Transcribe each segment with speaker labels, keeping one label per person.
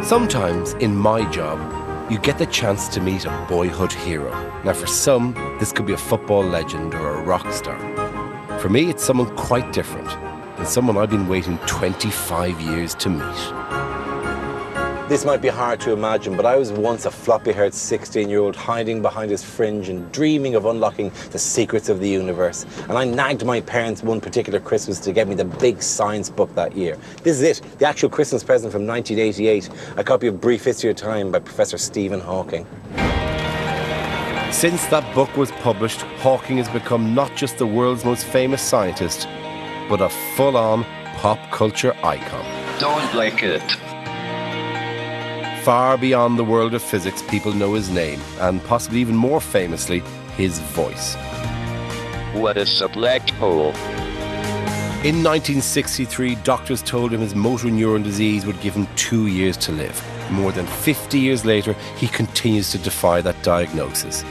Speaker 1: Sometimes in my job, you get the chance to meet a boyhood hero. Now for some, this could be a football legend or a rock star. For me, it's someone quite different, and someone I've been waiting 25 years to meet.
Speaker 2: This might be hard to imagine, but I was once a floppy-haired 16-year-old hiding behind his fringe and dreaming of unlocking the secrets of the universe. And I nagged my parents one particular Christmas to get me the big science book that year. This is it, the actual Christmas present from 1988, a copy of Brief History of Time by Professor Stephen Hawking.
Speaker 1: Since that book was published, Hawking has become not just the world's most famous scientist, but a full-on pop culture icon.
Speaker 3: Don't like it.
Speaker 1: Far beyond the world of physics, people know his name, and possibly even more famously, his voice.
Speaker 3: What is a black hole?
Speaker 1: In 1963, doctors told him his motor neuron disease would give him 2 years to live. More than 50 years later, he continues to defy that diagnosis.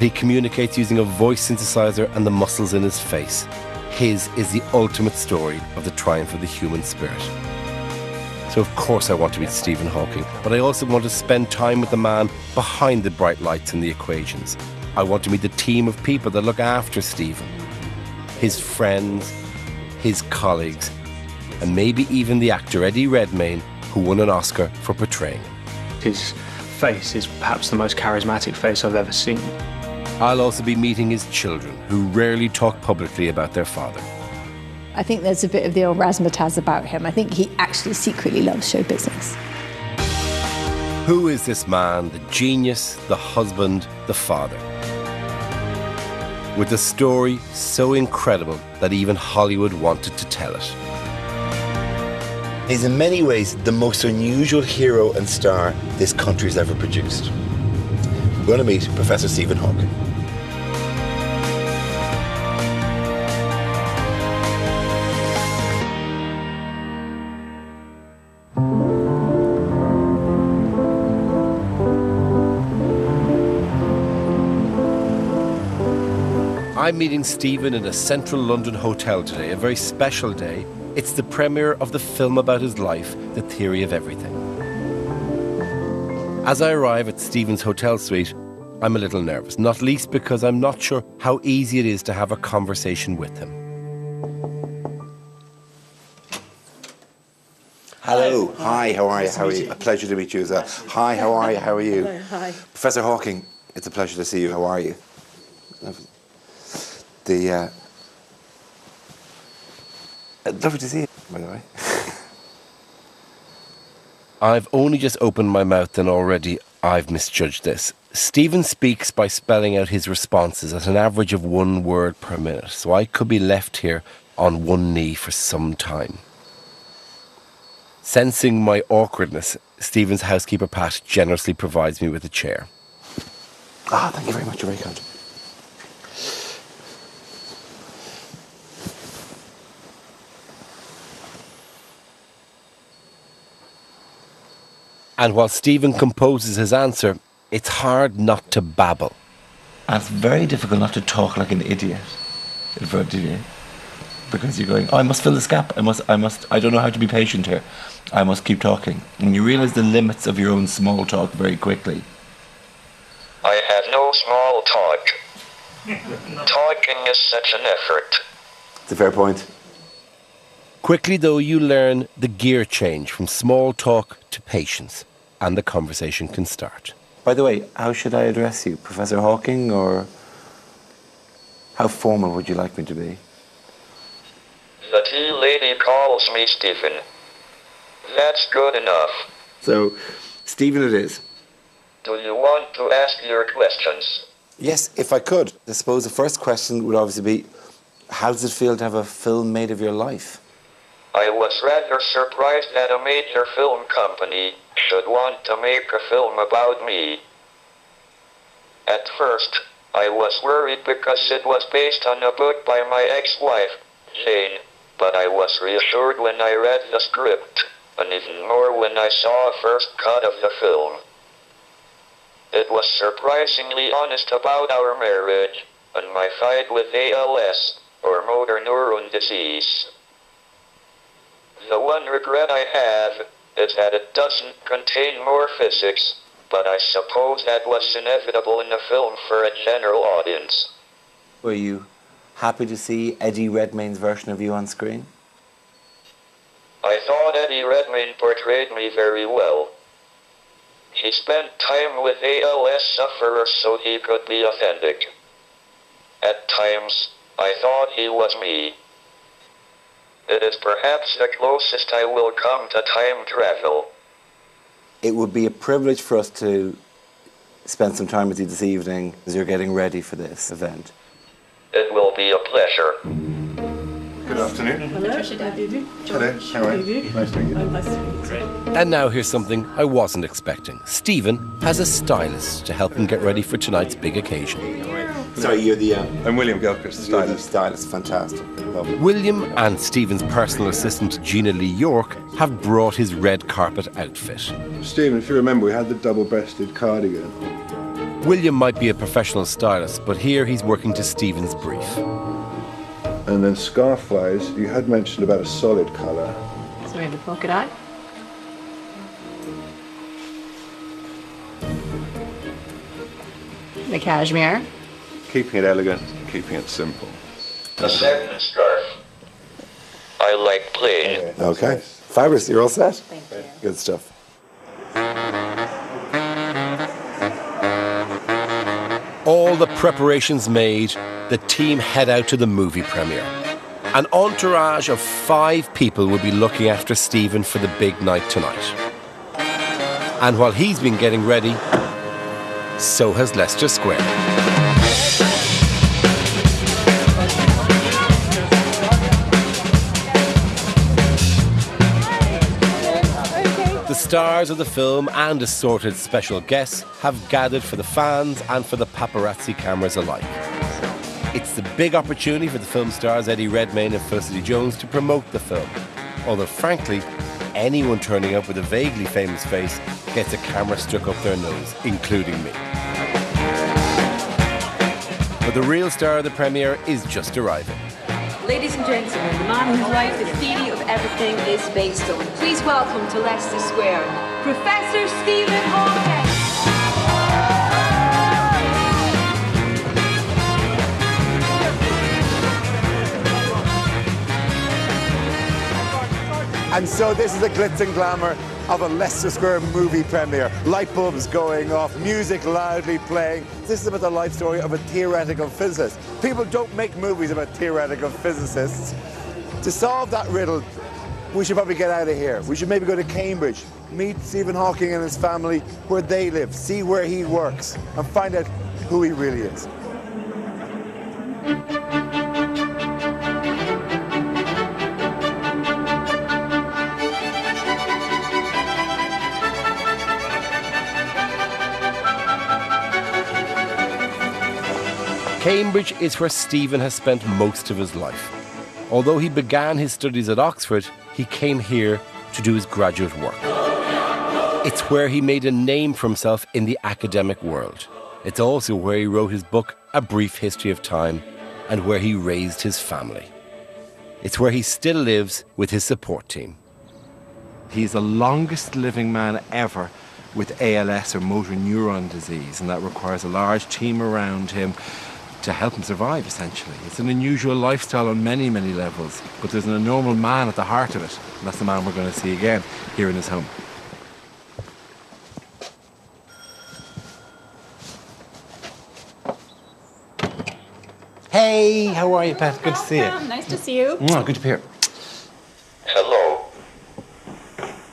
Speaker 1: He communicates using a voice synthesizer and the muscles in his face. His is the ultimate story of the triumph of the human spirit. So of course I want to meet Stephen Hawking, but I also want to spend time with the man behind the bright lights and the equations. I want to meet the team of people that look after Stephen, his friends, his colleagues, and maybe even the actor Eddie Redmayne, who won an Oscar for portraying him.
Speaker 4: His face is perhaps the most charismatic face I've ever seen.
Speaker 1: I'll also be meeting his children, who rarely talk publicly about their father.
Speaker 5: I think there's a bit of the old razzmatazz about him. I think he actually secretly loves show business.
Speaker 1: Who is this man, the genius, the husband, the father? With a story so incredible that even Hollywood wanted to tell it.
Speaker 2: He's in many ways the most unusual hero and star this country's ever produced. We're going to meet Professor Stephen Hawking.
Speaker 1: I'm meeting Stephen in a central London hotel today, a very special day. It's the premiere of the film about his life, The Theory of Everything. As I arrive at Stephen's hotel suite, I'm a little nervous, not least because I'm not sure how easy it is to have a conversation with him.
Speaker 2: Hello. Hi, how are you? How are you? A pleasure to meet you as well. Hi, how are you? How are you?
Speaker 5: Hello, hi.
Speaker 2: Professor Hawking, it's a pleasure to see you. How are you? Lovely to see you, by the way.
Speaker 1: I've only just opened my mouth and already I've misjudged this. Stephen speaks by spelling out his responses at an average of 1 word per minute, so I could be left here on one knee for some time. Sensing my awkwardness, Stephen's housekeeper Pat generously provides me with a chair.
Speaker 2: Ah, thank you very much. You're very kind.
Speaker 1: And while Stephen composes his answer, it's hard not to babble.
Speaker 2: And it's very difficult not to talk like an idiot in front of you. Because you're going, oh, I must fill this gap. I don't know how to be patient here. I must keep talking. And you realise the limits of your own small talk very quickly.
Speaker 3: I have no small talk. Talking is such an effort.
Speaker 2: It's a fair point.
Speaker 1: Quickly, though, you learn the gear change from small talk to patience, and the conversation can start.
Speaker 2: By the way, how should I address you? Professor Hawking, or how formal would you like me to be?
Speaker 3: The tea lady calls me Stephen. That's good enough.
Speaker 2: So, Stephen it is.
Speaker 3: Do you want to ask your questions?
Speaker 2: Yes, if I could. I suppose the first question would obviously be, how does it feel to have a film made of your life?
Speaker 3: I was rather surprised that a major film company should want to make a film about me. At first, I was worried because it was based on a book by my ex-wife, Jane, but I was reassured when I read the script, and even more when I saw a first cut of the film. It was surprisingly honest about our marriage, and my fight with ALS, or motor neuron disease. The one regret I have, is that it doesn't contain more physics, but I suppose that was inevitable in the film for a general audience.
Speaker 2: Were you happy to see Eddie Redmayne's version of you on screen?
Speaker 3: I thought Eddie Redmayne portrayed me very well. He spent time with ALS sufferers so he could be authentic. At times, I thought he was me. It is perhaps the closest I will come to time travel.
Speaker 2: It would be a privilege for us to spend some time with you this evening as you're getting ready for this event.
Speaker 3: It will be a pleasure.
Speaker 6: Good afternoon. Hello. Hello. How are you? Nice to meet you.
Speaker 1: And now here's something I wasn't expecting. Stephen has a stylist to help him get ready for tonight's big occasion.
Speaker 2: Sorry, you're the...
Speaker 6: I'm William Gilchrist,
Speaker 2: You're the
Speaker 6: stylist.
Speaker 2: stylist. Fantastic. Lovely.
Speaker 1: William and Stephen's personal assistant Gina Lee York have brought his red carpet outfit.
Speaker 6: Stephen, if you remember, we had the double-breasted cardigan.
Speaker 1: William might be a professional stylist, but here he's working to Stephen's brief.
Speaker 6: And then scarf-wise, you had mentioned about a solid colour.
Speaker 7: So we have the polka dot. The cashmere.
Speaker 6: Keeping it elegant, keeping it simple.
Speaker 3: The second scarf. I like plain.
Speaker 2: Okay. Fabulous. You're all set?
Speaker 7: Thank you.
Speaker 2: Good stuff.
Speaker 1: All the preparations made, the team head out to the movie premiere. An entourage of 5 people will be looking after Stephen for the big night tonight. And while he's been getting ready, so has Leicester Square. The stars of the film and assorted special guests have gathered for the fans and for the paparazzi cameras alike. It's the big opportunity for the film stars Eddie Redmayne and Felicity Jones to promote the film. Although frankly, anyone turning up with a vaguely famous face gets a camera stuck up their nose, including me. But the real star of the premiere is just arriving.
Speaker 8: Ladies and gentlemen, the man whose life the theory of everything is based on. Please welcome to Leicester Square, Professor Stephen Hawking.
Speaker 9: And so this is the glitz and glamour of a Leicester Square movie premiere. Light bulbs going off, music loudly playing. This is about the life story of a theoretical physicist. People don't make movies about theoretical physicists. To solve that riddle, we should probably get out of here. We should maybe go to Cambridge, meet Stephen Hawking and his family where they live, see where he works, and find out who he really is.
Speaker 1: Cambridge is where Stephen has spent most of his life. Although he began his studies at Oxford, he came here to do his graduate work. It's where he made a name for himself in the academic world. It's also where he wrote his book, A Brief History of Time, and where he raised his family. It's where he still lives with his support team.
Speaker 10: He's the longest living man ever with ALS or motor neuron disease, and that requires a large team around him to help him survive, essentially. It's an unusual lifestyle on many, many levels, but there's an normal man at the heart of it, and that's the man we're going to see again here in his home.
Speaker 2: Hey, how are you, Pat? Good to see you.
Speaker 7: Nice to see you.
Speaker 2: Good to be here.
Speaker 3: Hello.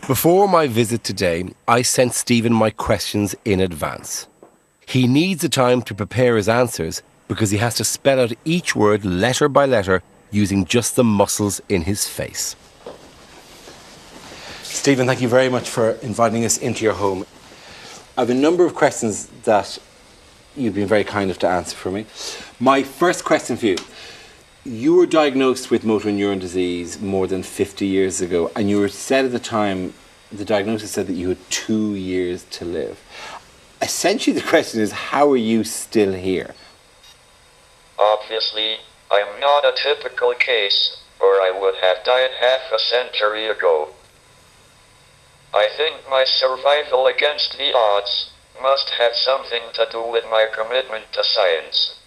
Speaker 1: Before my visit today, I sent Stephen my questions in advance. He needs the time to prepare his answers because he has to spell out each word letter by letter using just the muscles in his face.
Speaker 2: Stephen, thank you very much for inviting us into your home. I have a number of questions that you've been very kind enough to answer for me. My first question for you. You were diagnosed with motor neuron disease more than 50 years ago, and you were said at the time, the diagnosis said that you had 2 years to live. Essentially, the question is, how are you still here?
Speaker 3: Obviously, I'm not a typical case, or I would have died half a century ago. I think my survival against the odds must have something to do with my commitment to science.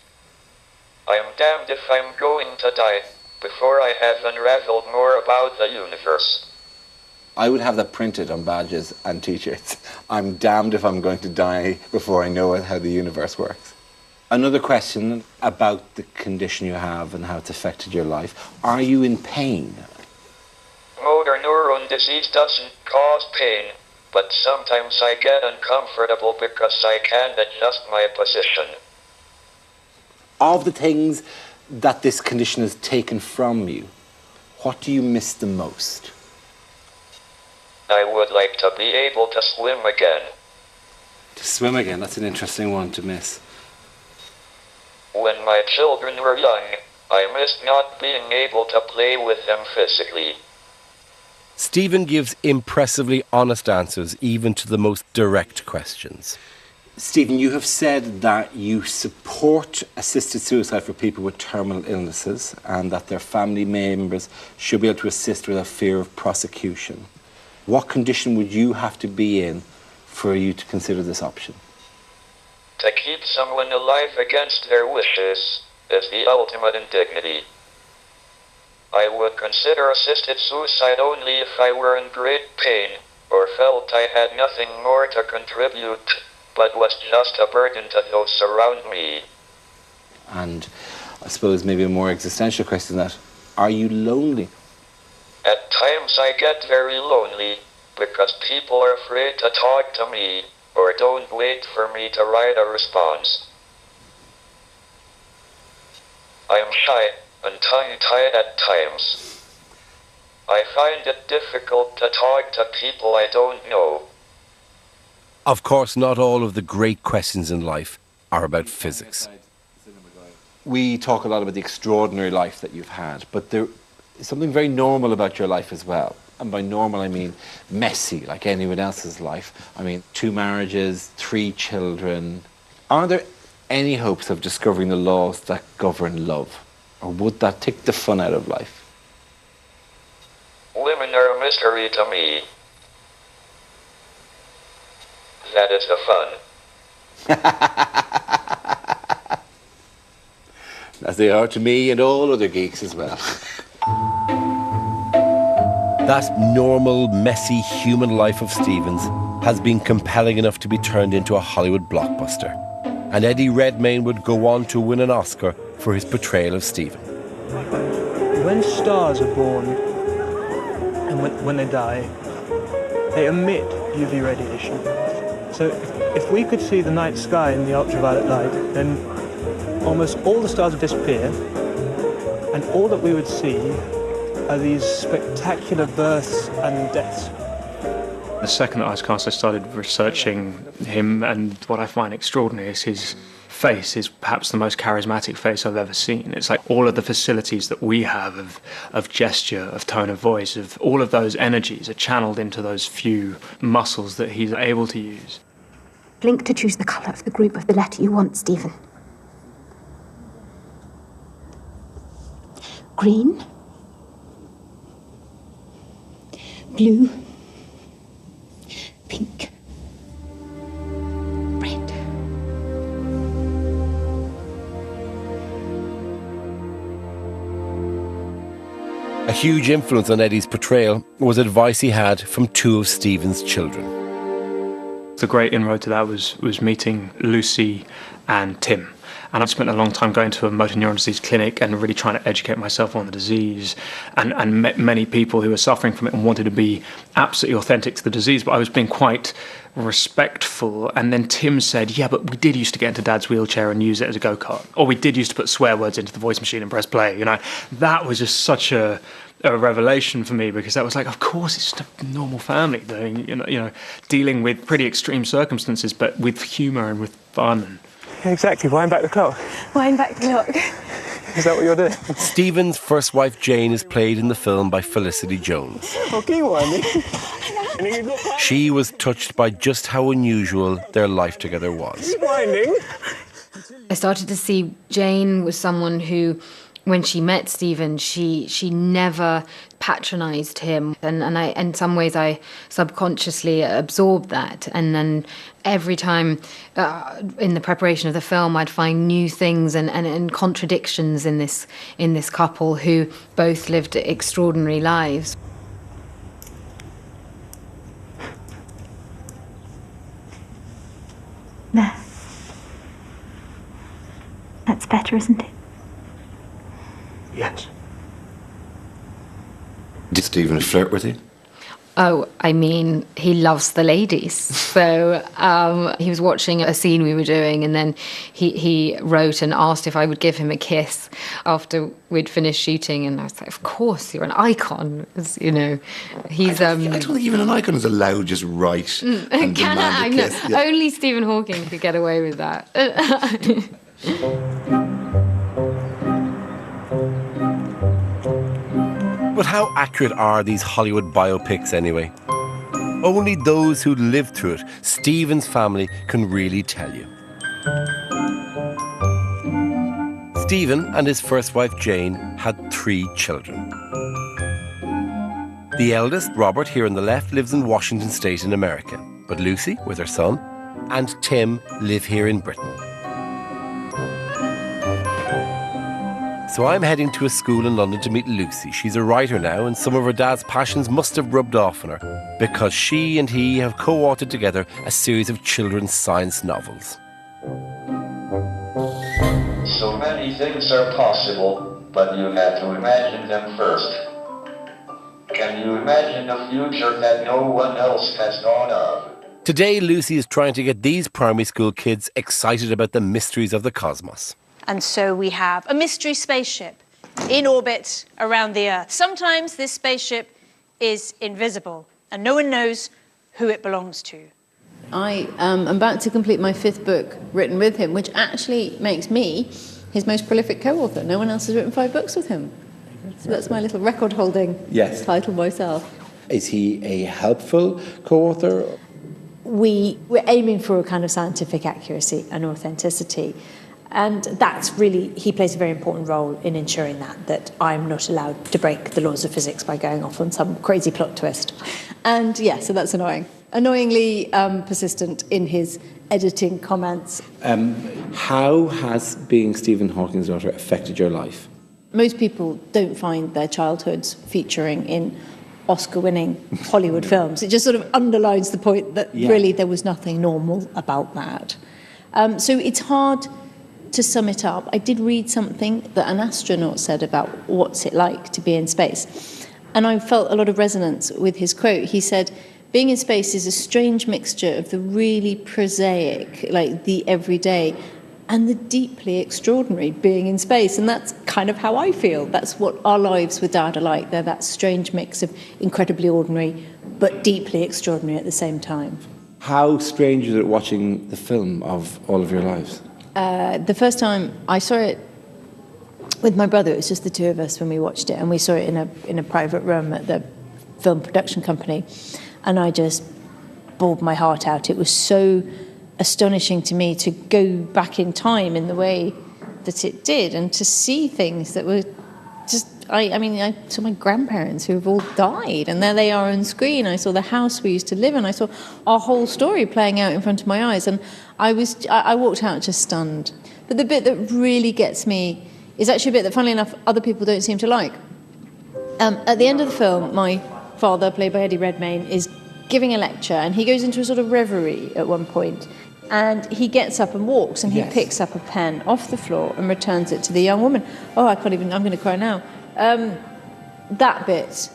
Speaker 3: I am damned if I'm going to die before I have unraveled more about the universe.
Speaker 2: I would have that printed on badges and t-shirts. I'm damned if I'm going to die before I know how the universe works. Another question about the condition you have and how it's affected your life. Are you in pain?
Speaker 3: Motor neuron disease doesn't cause pain, but sometimes I get uncomfortable because I can't adjust my position.
Speaker 2: Of the things that this condition has taken from you, what do you miss the most?
Speaker 3: I would like to be able to swim again.
Speaker 2: To swim again, that's an interesting one to miss.
Speaker 3: When my children were young, I missed not being able to play with them physically.
Speaker 1: Stephen gives impressively honest answers even to the most direct questions.
Speaker 2: Stephen, you have said that you support assisted suicide for people with terminal illnesses and that their family members should be able to assist without fear of prosecution. What condition would you have to be in for you to consider this option?
Speaker 3: To keep someone alive against their wishes is the ultimate indignity. I would consider assisted suicide only if I were in great pain or felt I had nothing more to contribute, but was just a burden to those around me.
Speaker 2: And I suppose maybe a more existential question than that, are you lonely?
Speaker 3: At times I get very lonely because people are afraid to talk to me or don't wait for me to write a response. I am shy and tongue-tied at times. I find it difficult to talk to people I don't know.
Speaker 1: Of course, not all of the great questions in life are about physics.
Speaker 2: We talk a lot about the extraordinary life that you've had, but there is something very normal about your life as well. And by normal, I mean messy, like anyone else's life. I mean, 2 marriages, 3 children. Are there any hopes of discovering the laws that govern love? Or would that take the fun out of life?
Speaker 3: Women are a mystery to me. That is the fun.
Speaker 2: As they are to me and all other geeks as well.
Speaker 1: That normal, messy human life of Stephen's has been compelling enough to be turned into a Hollywood blockbuster. And Eddie Redmayne would go on to win an Oscar for his portrayal of Stephen.
Speaker 4: When stars are born and when they die, they emit UV radiation. So if we could see the night sky in the ultraviolet light, then almost all the stars would disappear, and all that we would see are these spectacular births and deaths. The second that I was cast, I started researching him, and what I find extraordinary is his face is perhaps the most charismatic face I've ever seen. It's like all of the facilities that we have of gesture, of tone of voice, of all of those energies are channeled into those few muscles that he's able to use.
Speaker 11: Blink to choose the colour of the group of the letter you want, Stephen. Green. Blue. Pink. Red.
Speaker 1: A huge influence on Eddie's portrayal was advice he had from 2 of Stephen's children.
Speaker 4: The great inroad to that was meeting Lucy and Tim. And I spent a long time going to a motor neuron disease clinic and really trying to educate myself on the disease, and met many people who were suffering from it and wanted to be absolutely authentic to the disease, but I was being quite respectful. And then Tim said, yeah, but we did used to get into Dad's wheelchair and use it as a go-kart, or we did used to put swear words into the voice machine and press play. You know, that was just such a revelation for me, because that was like, of course, it's just a normal family doing, you know, dealing with pretty extreme circumstances, but with humour and with fun.
Speaker 12: Exactly, wind back the clock.
Speaker 11: Wind back the clock.
Speaker 12: Is that what you're doing?
Speaker 1: Stephen's first wife Jane is played in the film by Felicity Jones.
Speaker 12: Okay, winding.
Speaker 1: She was touched by just how unusual their life together was.
Speaker 12: Winding.
Speaker 13: I started to see Jane was someone who when she met Stephen, she never patronised him, and I, in some ways, I subconsciously absorbed that. And then every time in the preparation of the film, I'd find new things and contradictions in this couple who both lived extraordinary lives.
Speaker 11: There. That's better, isn't it?
Speaker 12: Yes.
Speaker 6: Did Stephen flirt with you?
Speaker 13: Oh, I mean, he loves the ladies. So he was watching a scene we were doing, and then he wrote and asked if I would give him a kiss after we'd finished shooting. And I was like, of course, you're an icon. As, you know, he's...
Speaker 6: I don't think even an icon is allowed just write and demand a kiss.
Speaker 13: Yeah. Only Stephen Hawking could get away with that.
Speaker 1: But how accurate are these Hollywood biopics anyway? Only those who lived through it, Stephen's family, can really tell you. Stephen and his first wife Jane had 3 children. The eldest, Robert, here on the left, lives in Washington State in America. But Lucy, with her son, and Tim live here in Britain. So I'm heading to a school in London to meet Lucy. She's a writer now, and some of her dad's passions must have rubbed off on her, because she and he have co-authored together a series of children's science novels.
Speaker 3: So many things are possible, but you have to imagine them first. Can you imagine a future that no one else has thought of?
Speaker 1: Today, Lucy is trying to get these primary school kids excited about the mysteries of the cosmos.
Speaker 14: And so we have a mystery spaceship in orbit around the Earth. Sometimes this spaceship is invisible and no one knows who it belongs to.
Speaker 5: I am about to complete my 5th book written with him, which actually makes me his most prolific co-author. No one else has written 5 books with him. So that's my little record-holding title myself.
Speaker 2: Is he a helpful co-author?
Speaker 5: We're aiming for a kind of scientific accuracy and authenticity. And that's really, he plays a very important role in ensuring that I'm not allowed to break the laws of physics by going off on some crazy plot twist. And yeah, so that's annoying. Annoyingly persistent in his editing comments.
Speaker 2: How has being Stephen Hawking's daughter affected your life?
Speaker 5: Most people don't find their childhoods featuring in Oscar-winning Hollywood films. It just sort of underlines the point that really there was nothing normal about that. So it's hard to sum it up. I did read something that an astronaut said about what's it like to be in space. And I felt a lot of resonance with his quote. He said, being in space is a strange mixture of the really prosaic, like the everyday, and the deeply extraordinary, being in space. And that's kind of how I feel. That's what our lives with Dad are like. They're that strange mix of incredibly ordinary, but deeply extraordinary at the same time.
Speaker 2: How strange is it watching the film of all of your lives?
Speaker 5: The first time I saw it with my brother, it was just the 2 of us when we watched it, and we saw it in a private room at the film production company, and I just bawled my heart out. It was so astonishing to me to go back in time in the way that it did, and to see things that were just, I saw my grandparents who have all died, and there they are on screen. I saw the house we used to live in. I saw our whole story playing out in front of my eyes, and I walked out just stunned. But the bit that really gets me is actually a bit that, funnily enough, other people don't seem to like. At the end of the film, my father, played by Eddie Redmayne, is giving a lecture, and he goes into a sort of reverie at one point, and he gets up and walks, and he picks up a pen off the floor and returns it to the young woman. Oh, I'm going to cry now. That bit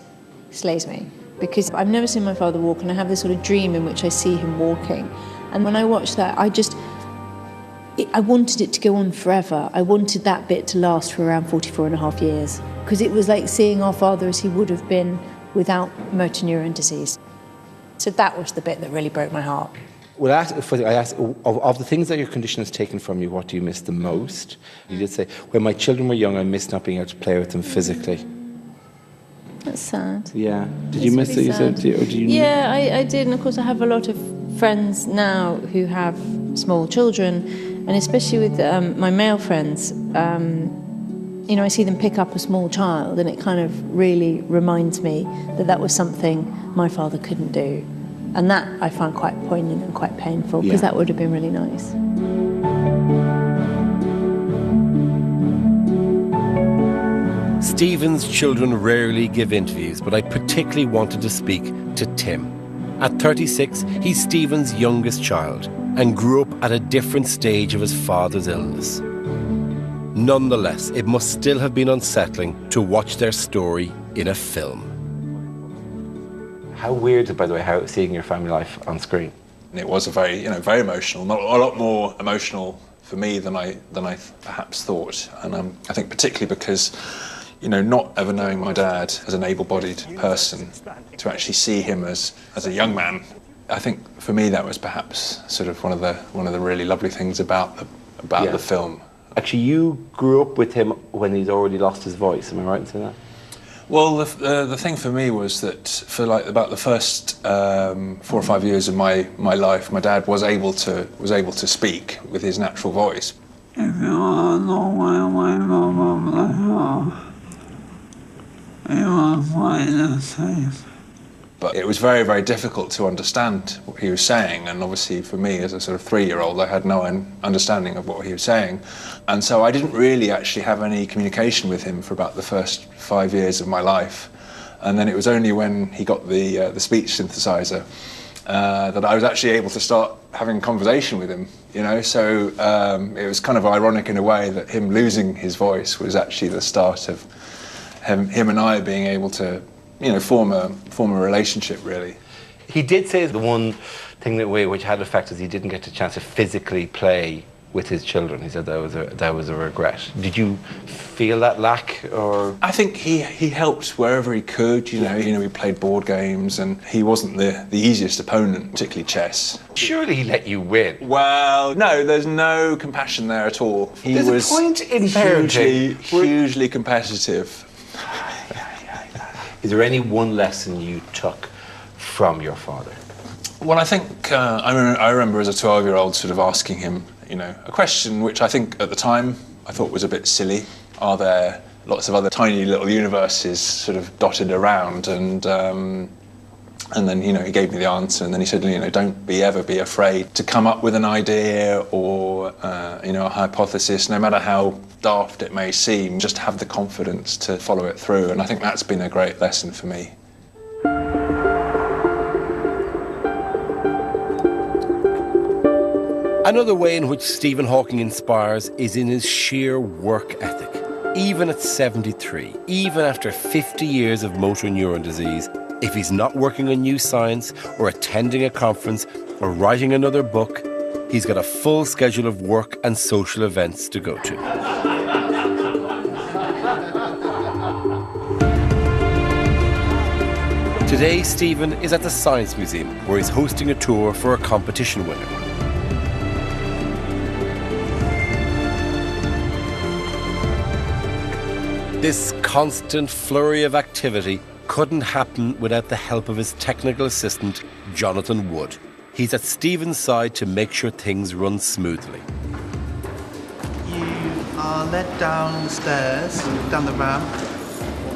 Speaker 5: slays me, because I've never seen my father walk, and I have this sort of dream in which I see him walking. And when I watched that, I wanted it to go on forever. I wanted that bit to last for around 44 and a half years, because it was like seeing our father as he would have been without motor neuron disease. So that was the bit that really broke my heart.
Speaker 2: Well, I asked, of the things that your condition has taken from you, what do you miss the most? You did say, when my children were young, I missed not being able to play with them physically.
Speaker 5: That's sad.
Speaker 2: Yeah. Did you miss it? You said, or did you?
Speaker 5: Yeah, I did. And of course, I have a lot of friends now who have small children, and especially with my male friends, you know, I see them pick up a small child, and it kind of really reminds me that that was something my father couldn't do. And that I find quite poignant and quite painful, because that would have been really nice.
Speaker 1: Stephen's children rarely give interviews, but I particularly wanted to speak to Tim. At 36, he's Stephen's youngest child and grew up at a different stage of his father's illness. Nonetheless, it must still have been unsettling to watch their story in a film.
Speaker 2: How weird, by the way, how seeing your family life on screen?
Speaker 15: It was a very, very emotional, a lot more emotional for me than I perhaps thought. And I think particularly because, not ever knowing my dad as an able-bodied person, to actually see him as a young man, I think for me that was perhaps sort of one of the really lovely things about the film.
Speaker 2: Actually, you grew up with him when he'd already lost his voice. Am I right in saying that?
Speaker 15: Well, the thing for me was that for about the first 4 or 5 years of my life, my dad was able to speak with his natural voice.
Speaker 16: If you want to know why my mum left, you want to find the safe.
Speaker 15: But it was very, very difficult to understand what he was saying, and obviously for me as a sort of 3-year-old, I had no understanding of what he was saying. And so I didn't really actually have any communication with him for about the first 5 years of my life. And then it was only when he got the speech synthesizer that I was actually able to start having a conversation with him, So it was kind of ironic in a way that him losing his voice was actually the start of him and I being able to form a relationship, really.
Speaker 2: He did say the one thing which had effect is he didn't get a chance to physically play with his children. He said that was a regret. Did you feel that lack, or?
Speaker 15: I think he helped wherever he could. We played board games, and he wasn't the easiest opponent, particularly chess.
Speaker 2: Surely he let you win.
Speaker 15: Well, no, there's no compassion there at all.
Speaker 2: There's a point in parenting.
Speaker 15: Hugely competitive.
Speaker 2: Is there any one lesson you took from your father?
Speaker 15: Well, I think I remember as a 12-year-old sort of asking him, a question which I think at the time I thought was a bit silly. Are there lots of other tiny little universes sort of dotted around? And then he gave me the answer, and then he said, don't ever be afraid to come up with an idea or a hypothesis, no matter how daft it may seem. Just have the confidence to follow it through, and I think that's been a great lesson for me.
Speaker 1: Another way in which Stephen Hawking inspires is in his sheer work ethic. Even at 73, even after 50 years of motor neuron disease, if he's not working on new science or attending a conference or writing another book, he's got a full schedule of work and social events to go to. Today, Stephen is at the Science Museum, where he's hosting a tour for a competition winner. This constant flurry of activity couldn't happen without the help of his technical assistant, Jonathan Wood. He's at Stephen's side to make sure things run smoothly.
Speaker 17: You are led downstairs, down the ramp,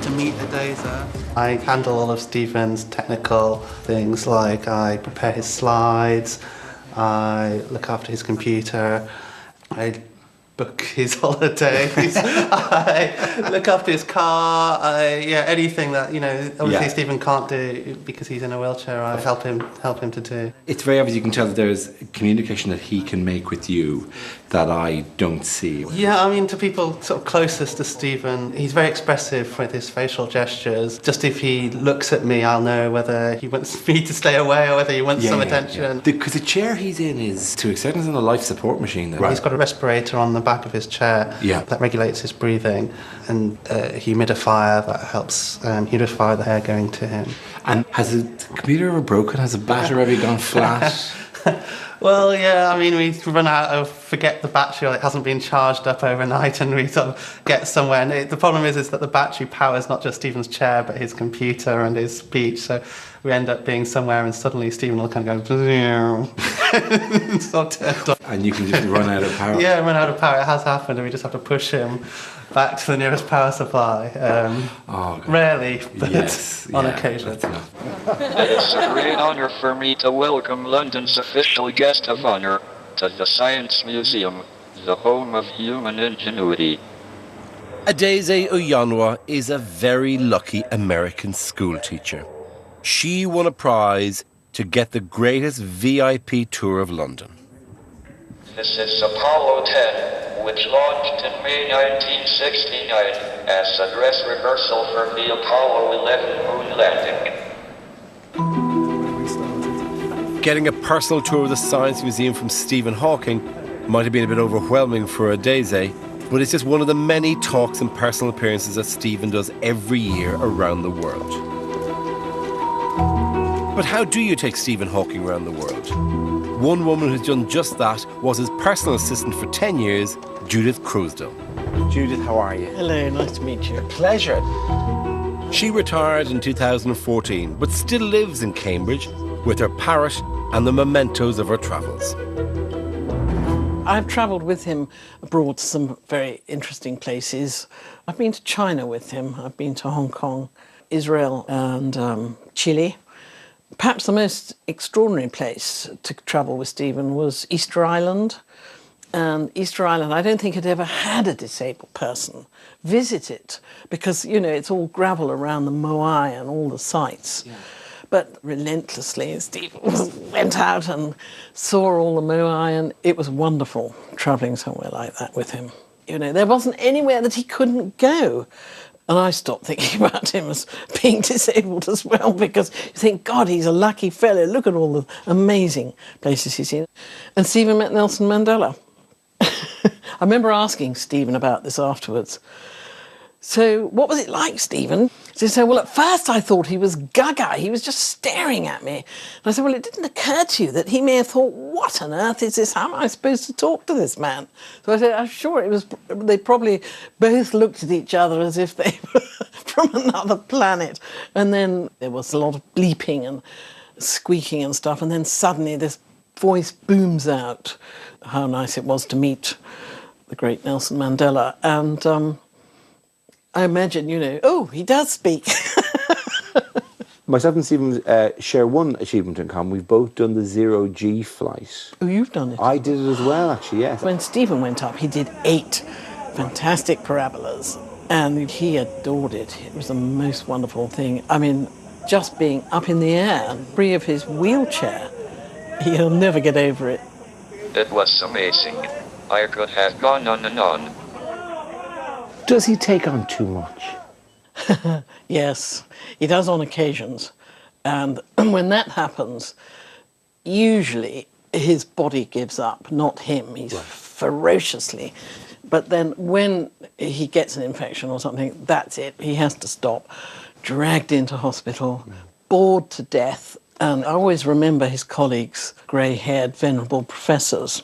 Speaker 17: to meet Adesa. I handle all of Stephen's technical things, like I prepare his slides, I look after his computer, I book his holidays, I look after his car, anything that, obviously Stephen can't do because he's in a wheelchair, I help him to do.
Speaker 10: It's very obvious, you can tell that there's communication that he can make with you that I don't see.
Speaker 17: Yeah, to people sort of closest to Stephen, he's very expressive with his facial gestures. Just if he looks at me, I'll know whether he wants me to stay away or whether he wants some attention.
Speaker 10: Because the chair he's in is, to a certain extent, a life support machine. Then.
Speaker 17: Right. He's got a respirator on the back of his chair that regulates his breathing, and a humidifier that helps humidify the air going to him.
Speaker 10: And has the computer ever broken? Has the battery ever gone flat?
Speaker 17: Well, yeah, we've run out of, forget the battery, or it hasn't been charged up overnight, and we sort of get somewhere. And the problem is that the battery powers not just Stephen's chair, but his computer and his speech. So we end up being somewhere, and suddenly Stephen will kind of go, it's all turned off.
Speaker 10: And you can just run out of power.
Speaker 17: Yeah, run out of power. It has happened, and we just have to push him back to the nearest power supply. Rarely, but on occasion.
Speaker 3: It is a great honor for me to welcome London's official guest of honor to the Science Museum, the home of human ingenuity.
Speaker 1: Adeze Oyanwa is a very lucky American schoolteacher. She won a prize to get the greatest VIP tour of London.
Speaker 3: This is Apollo 10, which launched in May 1969 as a dress rehearsal for the Apollo 11 moon landing.
Speaker 1: Getting a personal tour of the Science Museum from Stephen Hawking might have been a bit overwhelming for Adeze, but it's just one of the many talks and personal appearances that Stephen does every year around the world. But how do you take Stephen Hawking around the world? One woman who's done just that was his personal assistant for 10 years, Judith Crosdale.
Speaker 2: Judith, how are you?
Speaker 18: Hello, nice to meet you.
Speaker 2: Pleasure.
Speaker 1: She retired in 2014, but still lives in Cambridge with her parrot and the mementos of her travels.
Speaker 18: I've travelled with him abroad to some very interesting places. I've been to China with him. I've been to Hong Kong, Israel and Chile. Perhaps the most extraordinary place to travel with Stephen was Easter Island. And Easter Island, I don't think had ever had a disabled person visit it because, you know, it's all gravel around the Moai and all the sites. Yeah. But relentlessly, Stephen went out and saw all the Moai, and it was wonderful travelling somewhere like that with him. You know, there wasn't anywhere that he couldn't go. And I stopped thinking about him as being disabled as well, because you think, God, he's a lucky fellow. Look at all the amazing places he's seen. And Stephen met Nelson Mandela. I remember asking Stephen about this afterwards. So what was it like, Stephen? So he said, well, at first I thought he was gaga. He was just staring at me. And I said, well, it didn't occur to you that he may have thought, what on earth is this? How am I supposed to talk to this man? So I said, I'm sure it was, they probably both looked at each other as if they were from another planet. And then there was a lot of bleeping and squeaking and stuff. And then suddenly this voice booms out. How nice it was to meet the great Nelson Mandela. And I imagine, you know, oh, he does speak.
Speaker 2: Myself and Stephen share one achievement in common. We've both done the 0G flight.
Speaker 18: Oh, you've done it?
Speaker 2: I did it as well, actually, yes.
Speaker 18: When Stephen went up, he did 8 fantastic parabolas, and he adored it. It was the most wonderful thing. I mean, just being up in the air, free of his wheelchair, he'll never get over it.
Speaker 3: It was amazing. I could have gone on and on.
Speaker 2: Does he take on too much?
Speaker 18: Yes, he does on occasions. And when that happens, usually his body gives up, not him. He's ferociously. But then when he gets an infection or something, that's it. He has to stop. Dragged into hospital, bored to death. And I always remember his colleagues, grey-haired, venerable professors,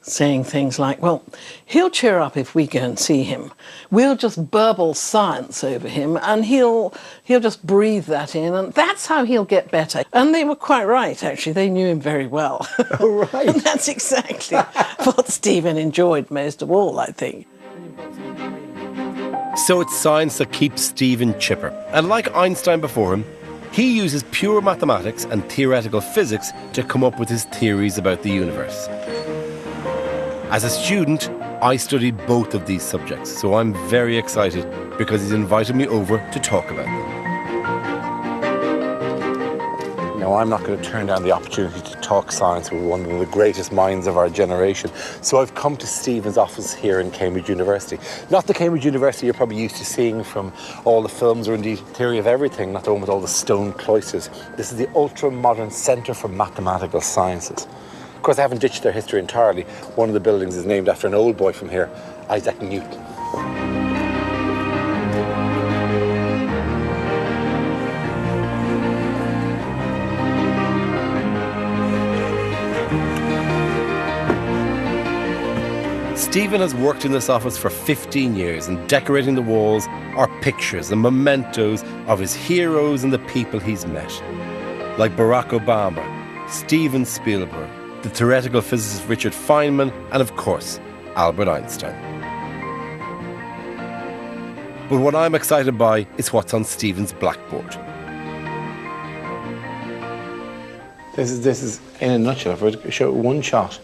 Speaker 18: saying things like, well, he'll cheer up if we go and see him. We'll just burble science over him and he'll just breathe that in, and that's how he'll get better. And they were quite right, actually. They knew him very well.
Speaker 2: Oh, right.
Speaker 18: And that's exactly what Stephen enjoyed most of all, I think.
Speaker 1: So it's science that keeps Stephen chipper. And like Einstein before him, he uses pure mathematics and theoretical physics to come up with his theories about the universe. As a student, I studied both of these subjects, so I'm very excited because he's invited me over to talk about them.
Speaker 2: Now, I'm not going to turn down the opportunity to talk science with one of the greatest minds of our generation. So I've come to Stephen's office here in Cambridge University. Not the Cambridge University you're probably used to seeing from all the films, or indeed Theory of Everything, not the one with all the stone cloisters. This is the ultra-modern Centre for Mathematical Sciences. Of course, they haven't ditched their history entirely. One of the buildings is named after an old boy from here, Isaac Newton.
Speaker 1: Stephen has worked in this office for 15 years, and decorating the walls are pictures and mementos of his heroes and the people he's met. Like Barack Obama, Steven Spielberg, the theoretical physicist Richard Feynman, and of course, Albert Einstein. But what I'm excited by is what's on Stephen's blackboard.
Speaker 2: This is in a nutshell, if I were to show one shot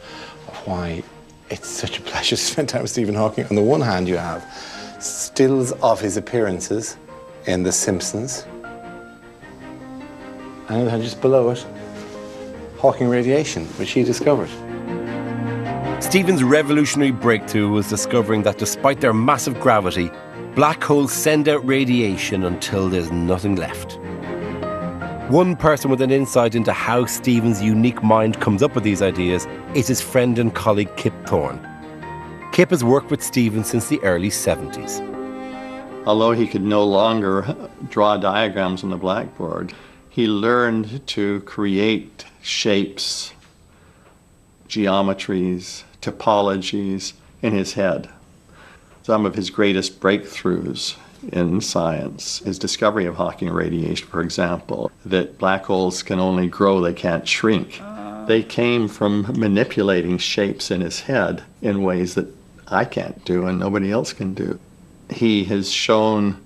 Speaker 2: of why it's such a pleasure to spend time with Stephen Hawking. On the one hand, you have stills of his appearances in The Simpsons. And on the other hand, just below it, Hawking radiation, which he discovered.
Speaker 1: Stephen's revolutionary breakthrough was discovering that despite their massive gravity, black holes send out radiation until there's nothing left. One person with an insight into how Stephen's unique mind comes up with these ideas is his friend and colleague Kip Thorne. Kip has worked with Stephen since the early 70s.
Speaker 19: Although he could no longer draw diagrams on the blackboard, he learned to create shapes, geometries, topologies in his head. Some of his greatest breakthroughs in science, his discovery of Hawking radiation, for example, that black holes can only grow, they can't shrink. They came from manipulating shapes in his head in ways that I can't do and nobody else can do. He has shown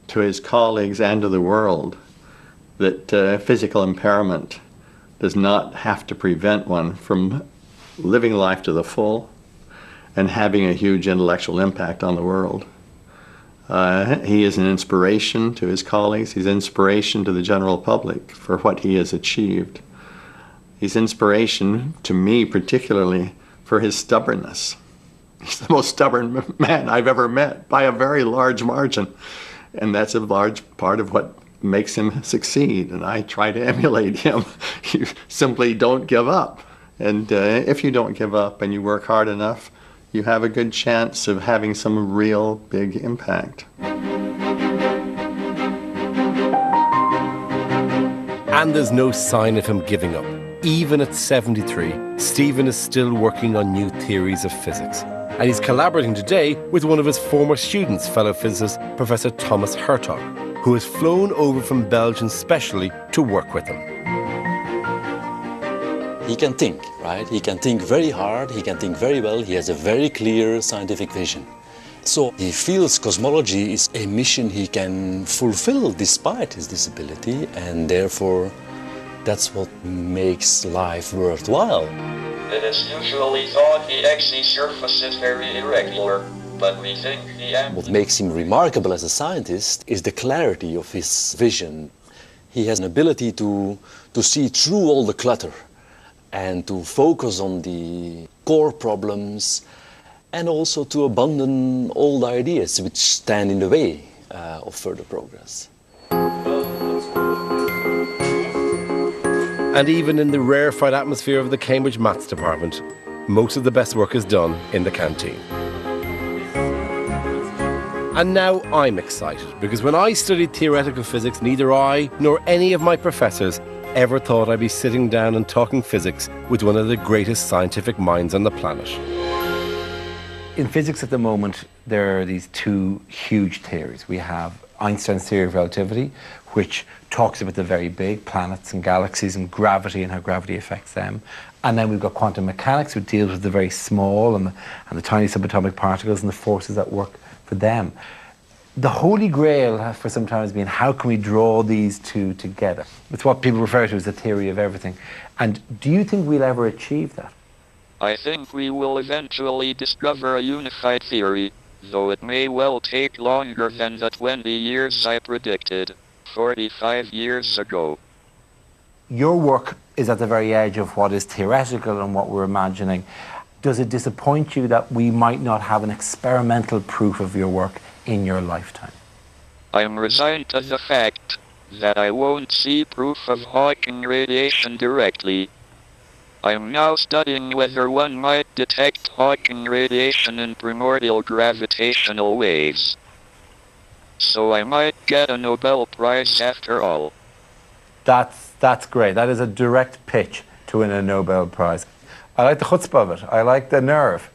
Speaker 19: to his colleagues and to the world that physical impairment does not have to prevent one from living life to the full and having a huge intellectual impact on the world. He is an inspiration to his colleagues. He's inspiration to the general public for what he has achieved. He's inspiration to me, particularly, for his stubbornness. He's the most stubborn man I've ever met by a very large margin. And that's a large part of what makes him succeed. And I try to emulate him. You simply don't give up. And if you don't give up and you work hard enough, you have a good chance of having some real big impact.
Speaker 1: And there's no sign of him giving up. Even at 73, Stephen is still working on new theories of physics. And he's collaborating today with one of his former students, fellow physicist Professor Thomas Hertog, who has flown over from Belgium specially to work with him.
Speaker 20: He can think, right? He can think very hard, he can think very well, he has a very clear scientific vision. So he feels cosmology is a mission he can fulfill despite his disability, and therefore that's what makes life worthwhile.
Speaker 3: It is usually thought the Xe surface is very irregular, but we think
Speaker 20: What makes him remarkable as a scientist is the clarity of his vision. He has an ability to see through all the clutter and to focus on the core problems, and also to abandon old ideas which stand in the way of further progress.
Speaker 1: And even in the rarefied atmosphere of the Cambridge Maths department, most of the best work is done in the canteen. And now I'm excited, because when I studied theoretical physics, neither I nor any of my professors ever thought I'd be sitting down and talking physics with one of the greatest scientific minds on the planet.
Speaker 10: In physics at the moment, there are these two huge theories. We have Einstein's theory of relativity, which talks about the very big planets and galaxies and gravity and how gravity affects them. And then we've got quantum mechanics, which deals with the very small and the tiny subatomic particles and the forces that work for them. The holy grail for some time has been, how can we draw these two together? It's what people refer to as the theory of everything. And do you think we'll ever achieve that?
Speaker 3: I think we will eventually discover a unified theory, though it may well take longer than the 20 years I predicted 45 years ago.
Speaker 10: Your work is at the very edge of what is theoretical and what we're imagining. Does it disappoint you that we might not have an experimental proof of your work in your lifetime?
Speaker 3: I am resigned to the fact that I won't see proof of Hawking radiation directly. I am now studying whether one might detect Hawking radiation in primordial gravitational waves. So I might get a Nobel Prize after all.
Speaker 10: That's great. That is a direct pitch to win a Nobel Prize. I like the chutzpah of it. I like the nerve.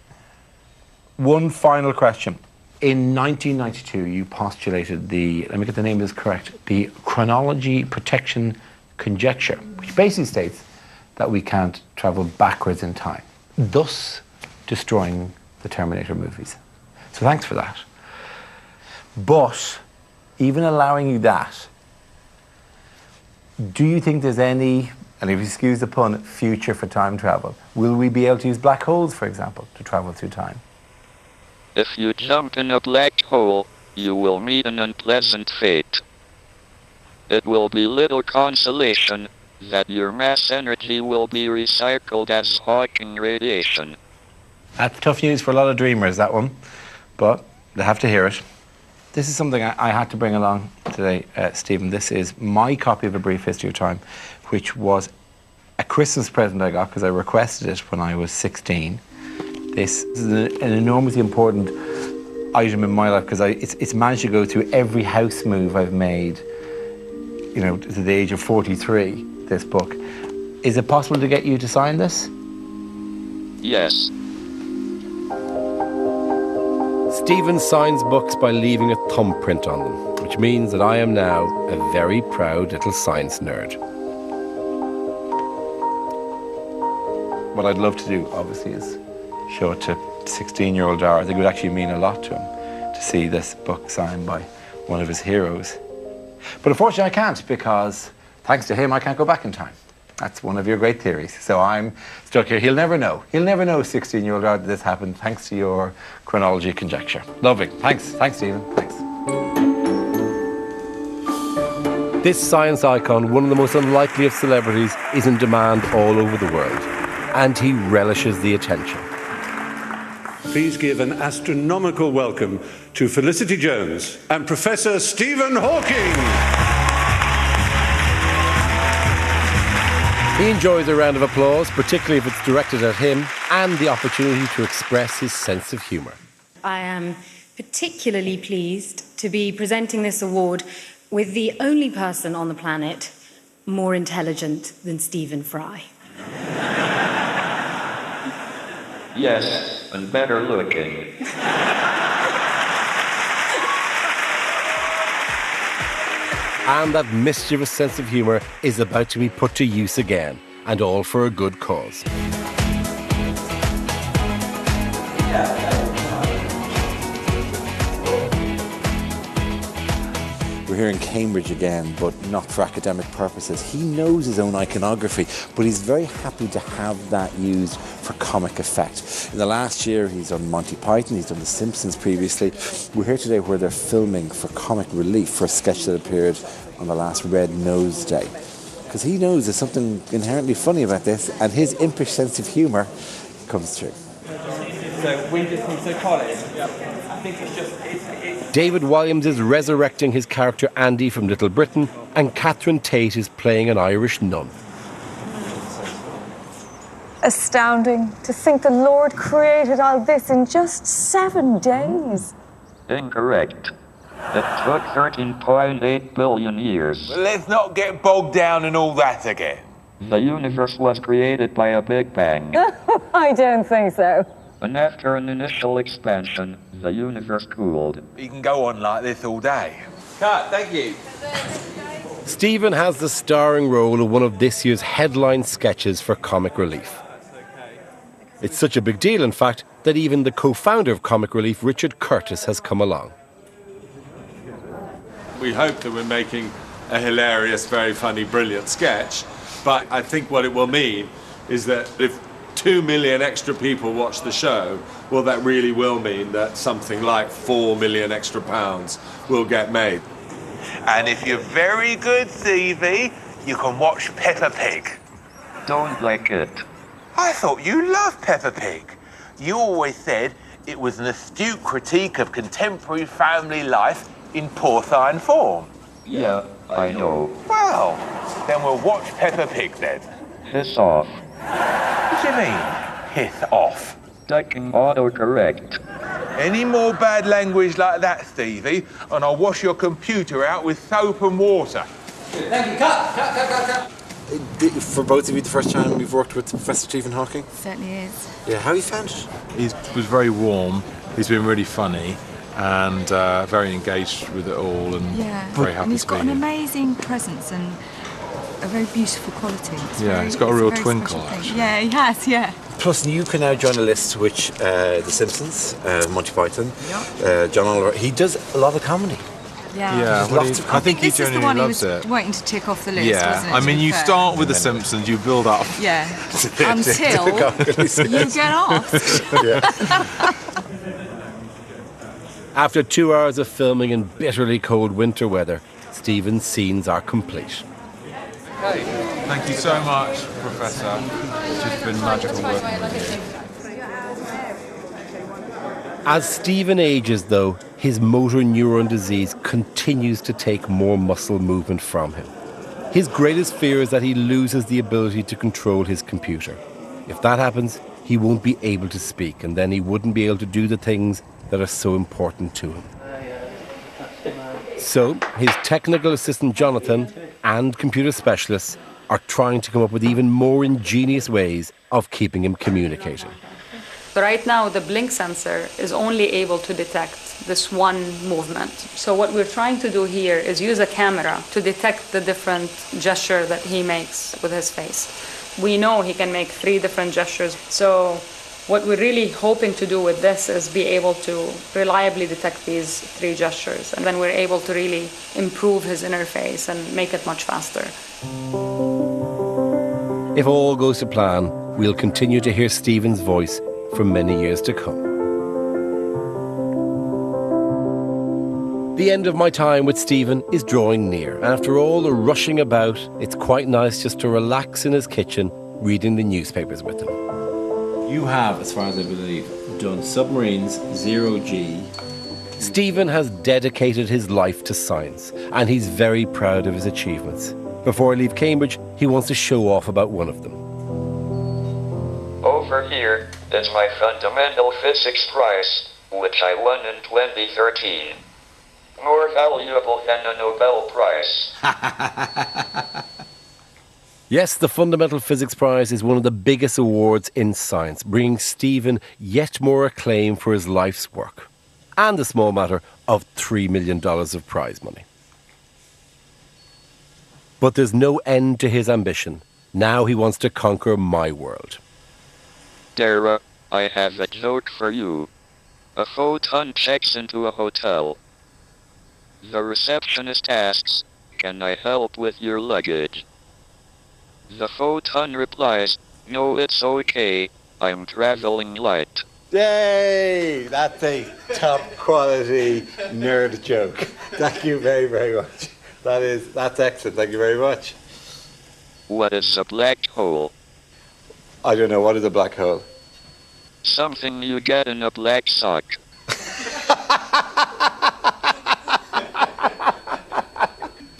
Speaker 10: One final question. In 1992, you postulated the, let me get the name of this correct, the chronology protection conjecture, which basically states that we can't travel backwards in time, thus destroying the Terminator movies. So thanks for that. But even allowing you that, do you think there's any, and if you excuse the pun, future for time travel? Will we be able to use black holes, for example, to travel through time?
Speaker 3: If you jump in a black hole, you will meet an unpleasant fate. It will be little consolation that your mass energy will be recycled as Hawking radiation.
Speaker 10: That's tough news for a lot of dreamers, that one, but they have to hear it. This is something I had to bring along today, Stephen. This is my copy of A Brief History of Time, which was a Christmas present I got because I requested it when I was 16. This is an enormously important item in my life because it's managed to go through every house move I've made, you know, to the age of 43, this book. Is it possible to get you to sign this?
Speaker 3: Yes.
Speaker 1: Stephen signs books by leaving a thumbprint on them, which means that I am now a very proud little science nerd. What I'd love to do, obviously, is show it to 16-year-old Dara. I think it would actually mean a lot to him to see this book signed by one of his heroes. But unfortunately I can't, because thanks to him I can't go back in time. That's one of your great theories. So I'm stuck here. He'll never know. He'll never know, 16-year-old Dara, that this happened thanks to your chronology conjecture. Lovely. Thanks, Stephen. Thanks. This science icon, one of the most unlikely of celebrities, is in demand all over the world, and he relishes the attention.
Speaker 21: Please give an astronomical welcome to Felicity Jones and Professor Stephen Hawking.
Speaker 1: He enjoys a round of applause, particularly if it's directed at him, and the opportunity to express his sense of humour.
Speaker 22: I am particularly pleased to be presenting this award with the only person on the planet more intelligent than Stephen Fry.
Speaker 3: Yes, and better looking.
Speaker 1: And that mischievous sense of humour is about to be put to use again, and all for a good cause.
Speaker 2: We're here in Cambridge again, but not for academic purposes. He knows his own iconography, but he's very happy to have that used for comic effect. In the last year, he's done Monty Python, he's done The Simpsons previously. We're here today where they're filming for comic relief for a sketch that appeared on the last Red Nose Day. Because he knows there's something inherently funny about this, and his impish sense of humour comes through.
Speaker 23: So we just need to college. I think it's just...
Speaker 1: David Williams is resurrecting his character Andy from Little Britain, and Catherine Tate is playing an Irish nun.
Speaker 24: Astounding to think the Lord created all this in just 7 days.
Speaker 3: Incorrect. It took 13.8 billion years.
Speaker 25: Well, let's not get bogged down in all that again.
Speaker 3: The universe was created by a Big Bang.
Speaker 24: I don't think so.
Speaker 3: And after an initial expansion, the universe cooled.
Speaker 25: You can go on like this all day.
Speaker 23: Cut, thank you.
Speaker 1: Stephen has the starring role of one of this year's headline sketches for Comic Relief. It's such a big deal, in fact, that even the co-founder of Comic Relief, Richard Curtis, has come along.
Speaker 26: We hope that we're making a hilarious, very funny, brilliant sketch, but I think what it will mean is that if 2 million extra people watch the show, well, that really will mean that something like £4 million extra will get made.
Speaker 25: And if you're very good, Stevie, you can watch Peppa Pig.
Speaker 3: Don't like it.
Speaker 25: I thought you loved Peppa Pig. You always said it was an astute critique of contemporary family life in porcine form.
Speaker 3: Yeah, I know.
Speaker 25: Well, then we'll watch Peppa Pig then.
Speaker 3: Piss off.
Speaker 25: What do you mean, piss off?
Speaker 3: Ducking autocorrect.
Speaker 25: Any more bad language like that, Stevie, and I'll wash your computer out with soap and water.
Speaker 23: Thank you. Cut.
Speaker 2: For both of you, the first time you've worked with Professor Stephen Hawking?
Speaker 7: Certainly is.
Speaker 2: Yeah, how have you found it?
Speaker 6: He was very warm, he's been really funny, and very engaged with it all, and very happy
Speaker 7: and he's
Speaker 6: to be
Speaker 7: got an
Speaker 6: here.
Speaker 7: amazing presence, and
Speaker 4: a very beautiful quality.
Speaker 15: It's got a real
Speaker 4: very
Speaker 15: twinkle,
Speaker 4: special thing.
Speaker 15: actually.
Speaker 4: Yeah, he has, yeah.
Speaker 8: Plus, you can now join a list which The Simpsons, Monty Python, John Oliver. He does a lot of comedy.
Speaker 4: Yeah,
Speaker 15: I think he
Speaker 4: this is the
Speaker 15: genuinely
Speaker 4: one he
Speaker 15: loves
Speaker 4: was
Speaker 15: it.
Speaker 4: waiting to tick off the list,
Speaker 15: Yeah,
Speaker 4: wasn't it?
Speaker 15: I
Speaker 4: to
Speaker 15: mean,
Speaker 4: be
Speaker 15: you
Speaker 4: fair?
Speaker 15: start with The Simpsons, you build up.
Speaker 4: Yeah, until you get asked.
Speaker 1: After 2 hours of filming in bitterly cold winter weather, Stephen's scenes are complete.
Speaker 15: Okay. Thank you so much, Professor. It's just been magical working with you.
Speaker 1: As Stephen ages, though, his motor neuron disease continues to take more muscle movement from him. His greatest fear is that he loses the ability to control his computer. If that happens, he won't be able to speak, and then he wouldn't be able to do the things that are so important to him. So, his technical assistant Jonathan and computer specialists are trying to come up with even more ingenious ways of keeping him communicating.
Speaker 9: But right now, the blink sensor is only able to detect this one movement. So what we're trying to do here is use a camera to detect the different gesture that he makes with his face. We know he can make 3 different gestures. So what we're really hoping to do with this is be able to reliably detect these 3 gestures. And then we're able to really improve his interface and make it much faster.
Speaker 1: If all goes to plan, we'll continue to hear Stephen's voice for many years to come. The end of my time with Stephen is drawing near. After all the rushing about, it's quite nice just to relax in his kitchen, reading the newspapers with him.
Speaker 10: You have, as far as I believe, done submarines, 0G.
Speaker 1: Stephen has dedicated his life to science, and he's very proud of his achievements. Before I leave Cambridge, he wants to show off about one of them.
Speaker 3: Over here is my fundamental physics prize, which I won in 2013. More valuable than a Nobel Prize.
Speaker 1: Yes, the Fundamental Physics Prize is one of the biggest awards in science, bringing Stephen yet more acclaim for his life's work. And the small matter of $3 million of prize money. But there's no end to his ambition. Now he wants to conquer my world.
Speaker 3: Dara, I have a joke for you. A photon checks into a hotel. The receptionist asks, "Can I help with your luggage?" The photon replies, "No, it's okay. I'm traveling light."
Speaker 8: Yay! That's a top quality nerd joke. Thank you very, very much. That's excellent. Thank you very much.
Speaker 3: What is a black hole?
Speaker 8: I don't know. What is a black hole?
Speaker 3: Something you get in a black sock.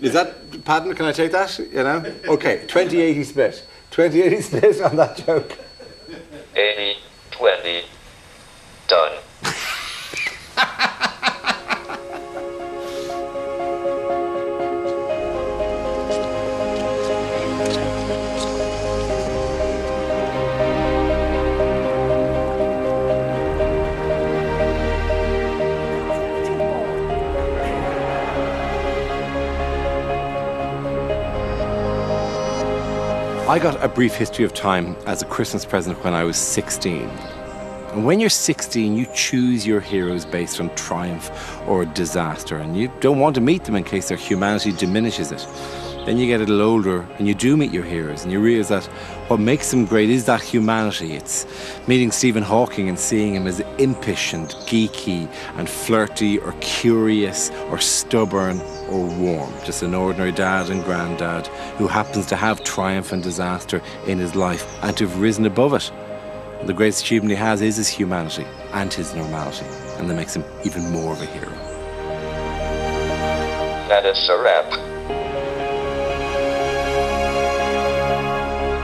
Speaker 8: Is that patent? Can I take that? You know? Okay, 20-80 split. 20-80 split on that joke.
Speaker 3: 80-20. Done.
Speaker 1: I got a brief history of time as a Christmas present when I was 16. And when you're 16, you choose your heroes based on triumph or disaster, and you don't want to meet them in case their humanity diminishes it. Then you get a little older and you do meet your heroes, and you realise that what makes them great is that humanity. It's meeting Stephen Hawking and seeing him as impish and geeky and flirty or curious or stubborn or warm. Just an ordinary dad and granddad who happens to have triumph and disaster in his life and to have risen above it. And the greatest achievement he has is his humanity and his normality, and that makes him even more of a hero.
Speaker 3: That is a wrap.